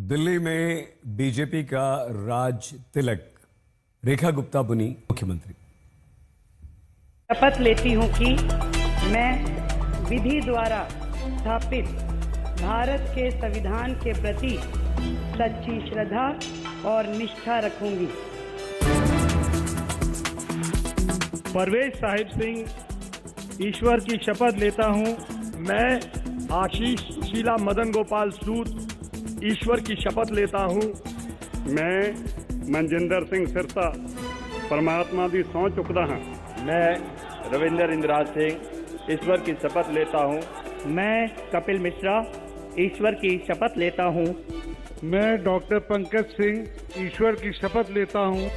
दिल्ली में बीजेपी का राज तिलक, रेखा गुप्ता बनी मुख्यमंत्री। शपथ लेती हूं कि मैं विधि द्वारा स्थापित भारत के संविधान के प्रति सच्ची श्रद्धा और निष्ठा रखूंगी। परवेज साहिब सिंह ईश्वर की शपथ लेता हूं। मैं आशीष शीला मदन गोपाल सूद ईश्वर की शपथ लेता हूं। मैं मनजिंदर सिंह सिरसा परमात्मा की सौं चुकदा हाँ। मैं रविंदर इंद्राज सिंह ईश्वर की शपथ लेता हूं। मैं कपिल मिश्रा ईश्वर की शपथ लेता हूं। मैं डॉक्टर पंकज सिंह ईश्वर की शपथ लेता हूं।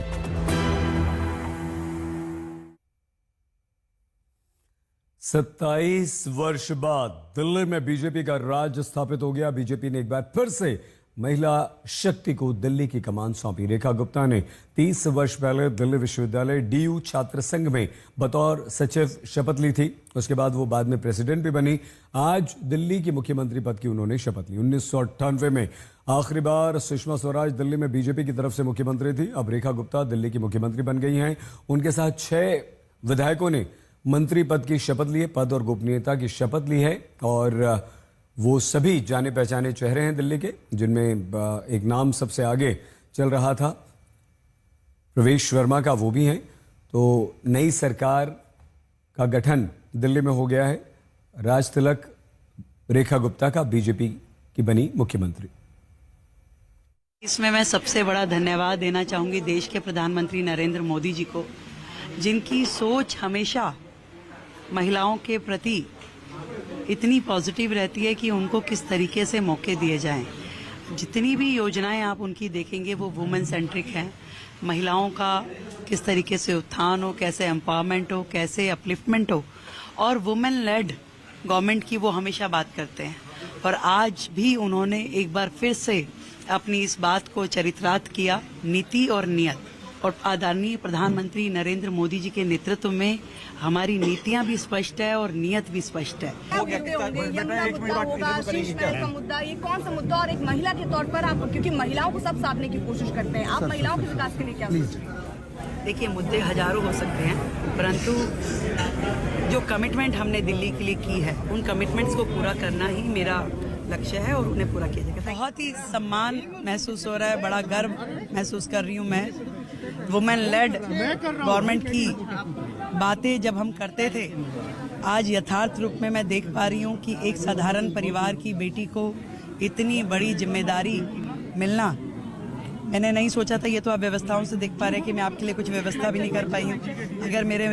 27 वर्ष बाद दिल्ली में बीजेपी का राज स्थापित हो गया। बीजेपी ने एक बार फिर से महिला शक्ति को दिल्ली की कमान सौंपी। रेखा गुप्ता ने 30 वर्ष पहले दिल्ली विश्वविद्यालय डीयू छात्र संघ में बतौर सचिव शपथ ली थी। उसके बाद वो बाद में प्रेसिडेंट भी बनी। आज दिल्ली की मुख्यमंत्री पद की उन्होंने शपथ ली। 1998 में आखिरी बार सुषमा स्वराज दिल्ली में बीजेपी की तरफ से मुख्यमंत्री थी। अब रेखा गुप्ता दिल्ली की मुख्यमंत्री बन गई हैं। उनके साथ 6 विधायकों ने मंत्री पद की शपथ ली है, पद और गोपनीयता की शपथ ली है। और वो सभी जाने पहचाने चेहरे हैं दिल्ली के, जिनमें एक नाम सबसे आगे चल रहा था, प्रवेश वर्मा का, वो भी हैं। तो नई सरकार का गठन दिल्ली में हो गया है। राज तिलक रेखा गुप्ता का बीजेपी की बनी मुख्यमंत्री। इसमें मैं सबसे बड़ा धन्यवाद देना चाहूंगी देश के प्रधानमंत्री नरेंद्र मोदी जी को, जिनकी सोच हमेशा महिलाओं के प्रति इतनी पॉजिटिव रहती है कि उनको किस तरीके से मौके दिए जाएं। जितनी भी योजनाएं आप उनकी देखेंगे वो वुमेन सेंट्रिक हैं। महिलाओं का किस तरीके से उत्थान हो, कैसे एम्पावरमेंट हो, कैसे अपलिफ्टमेंट हो, और वुमेन लेड गवर्नमेंट की वो हमेशा बात करते हैं। और आज भी उन्होंने एक बार फिर से अपनी इस बात को चरितार्थ किया। नीति और नियत, और आदरणीय प्रधानमंत्री नरेंद्र मोदी जी के नेतृत्व में हमारी नीतियां भी स्पष्ट है और नियत भी स्पष्ट है। मुद्दा ये कौन सा मुद्दा, और एक महिला के तौर पर आप, क्योंकि महिलाओं को सब साधने की कोशिश करते हैं, आप महिलाओं के विकास के लिए क्या सोच रहे हैं? देखिए, मुद्दे हजारों हो सकते हैं, परंतु जो कमिटमेंट हमने दिल्ली के लिए की है, उन कमिटमेंट्स को पूरा करना ही मेरा लक्ष्य है और उन्हें पूरा किया जाएगा। बहुत ही सम्मान महसूस हो रहा है, बड़ा गर्व महसूस कर रही हूँ मैं। वुमेन लेड गवर्नमेंट की बातें जब हम करते थे, आज यथार्थ रूप में मैं देख पा रही हूँ कि एक साधारण परिवार की बेटी को इतनी बड़ी जिम्मेदारी मिलना, मैंने नहीं सोचा था। ये तो आप व्यवस्थाओं से देख पा रहे हैं कि मैं आपके लिए कुछ व्यवस्था भी नहीं कर पाई हूँ। अगर मेरे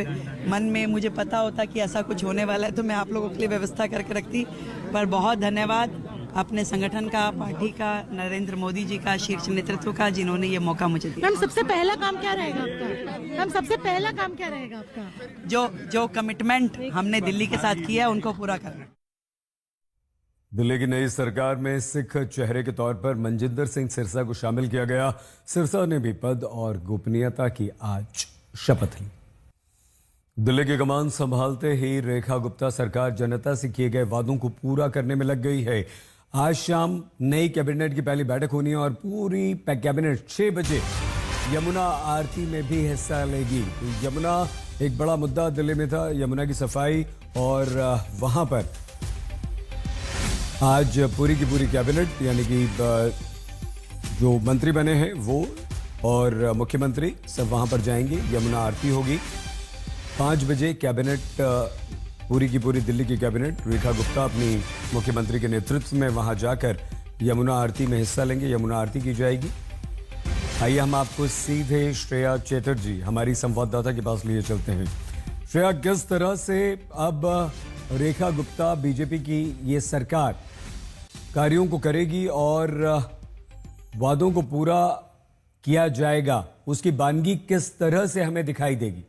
मन में मुझे पता होता कि ऐसा कुछ होने वाला है तो मैं आप लोगों के लिए व्यवस्था करके रखती। पर बहुत धन्यवाद अपने संगठन का, पार्टी का, नरेंद्र मोदी जी का, शीर्ष नेतृत्व का, जिन्होंने ये मौका मुझे दिया। मैम, सबसे पहला काम क्या रहेगा आपका? मैम, सबसे पहला काम क्या रहेगा आपका? जो कमिटमेंट हमने दिल्ली के साथ किया है उनको पूरा करना। दिल्ली की नई सरकार में सिख चेहरे के तौर पर मनजिंदर सिंह सिरसा को शामिल किया गया। सिरसा ने भी पद और गोपनीयता की आज शपथ ली। दिल्ली की कमान संभालते ही रेखा गुप्ता सरकार जनता से किए गए वादों को पूरा करने में लग गई है। आज शाम नई कैबिनेट की पहली बैठक होनी है और पूरी कैबिनेट 6 बजे यमुना आरती में भी हिस्सा लेगी। यमुना एक बड़ा मुद्दा दिल्ली में था, यमुना की सफाई, और वहां पर आज पूरी की पूरी कैबिनेट, यानी कि जो मंत्री बने हैं वो और मुख्यमंत्री सब वहां पर जाएंगे। यमुना आरती होगी 5 बजे। कैबिनेट पूरी की पूरी दिल्ली की कैबिनेट, रेखा गुप्ता अपनी मुख्यमंत्री के नेतृत्व में वहां जाकर यमुना आरती में हिस्सा लेंगे। यमुना आरती की जाएगी। आइए हम आपको सीधे श्रेया चैटर्जी, हमारी संवाददाता के पास लिए चलते हैं। श्रेया, किस तरह से अब रेखा गुप्ता बीजेपी की ये सरकार कार्यों को करेगी और वादों को पूरा किया जाएगा, उसकी बानगी किस तरह से हमें दिखाई देगी?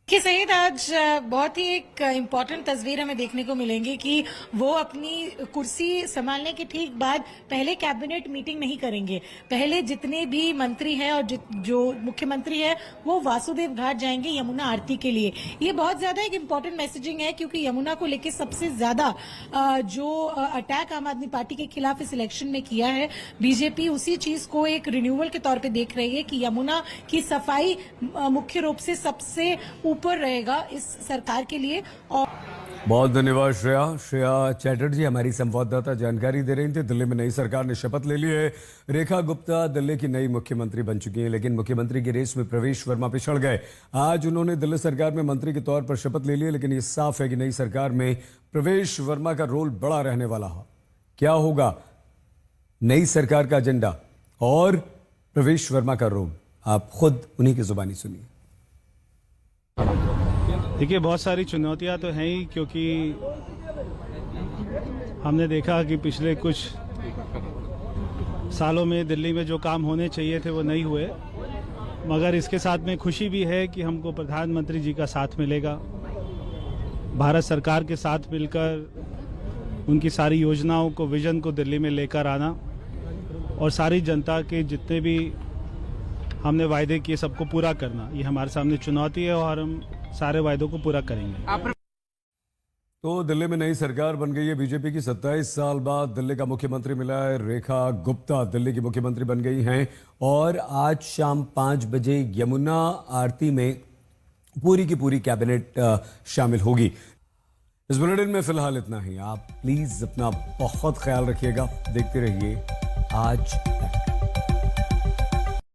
कि सईद आज बहुत ही एक इम्पॉर्टेंट तस्वीर हमें देखने को मिलेंगी कि वो अपनी कुर्सी संभालने के ठीक बाद पहले कैबिनेट मीटिंग नहीं करेंगे। पहले जितने भी मंत्री हैं और जो मुख्यमंत्री है वो वासुदेव घाट जाएंगे यमुना आरती के लिए। ये बहुत ज्यादा एक इम्पॉर्टेंट मैसेजिंग है क्योंकि यमुना को लेकर सबसे ज्यादा जो अटैक आम आदमी पार्टी के खिलाफ इस इलेक्शन में किया है, बीजेपी उसी चीज को एक रिन्यूअल के तौर पे देख रही है कि यमुना की सफाई मुख्य रूप से सबसे ऊपर रहेगा इस सरकार के लिए। और बहुत धन्यवाद श्रेया चैटर्जी हमारी संवाददाता जानकारी दे रही थी। दिल्ली में नई सरकार ने शपथ ले ली है। रेखा गुप्ता दिल्ली की नई मुख्यमंत्री बन चुकी हैं, लेकिन मुख्यमंत्री की रेस में प्रवेश वर्मा पिछड़ गए। आज उन्होंने दिल्ली सरकार में मंत्री के तौर पर शपथ ले ली है, लेकिन ये साफ है कि नई सरकार में प्रवेश वर्मा का रोल बड़ा रहने वाला है। क्या होगा नई सरकार का एजेंडा और प्रवेश वर्मा का रोल, आप खुद उन्हीं की जुबानी सुनिए। देखिए, बहुत सारी चुनौतियां तो हैं ही, क्योंकि हमने देखा कि पिछले कुछ सालों में दिल्ली में जो काम होने चाहिए थे वो नहीं हुए। मगर इसके साथ में खुशी भी है कि हमको प्रधानमंत्री जी का साथ मिलेगा। भारत सरकार के साथ मिलकर उनकी सारी योजनाओं को, विजन को दिल्ली में लेकर आना और सारी जनता के जितने भी हमने वायदे किए सबको पूरा करना, ये हमारे सामने चुनौती है और हम सारे वायदों को पूरा करेंगे। तो दिल्ली में नई सरकार बन गई है। बीजेपी की 27 साल बाद दिल्ली का मुख्यमंत्री मिला है। रेखा गुप्ता दिल्ली की मुख्यमंत्री बन गई हैं और आज शाम 5 बजे यमुना आरती में पूरी की पूरी कैबिनेट शामिल होगी। इस बुलेटिन में फिलहाल इतना ही। आप प्लीज अपना बहुत ख्याल रखिएगा। देखते रहिए आज तक।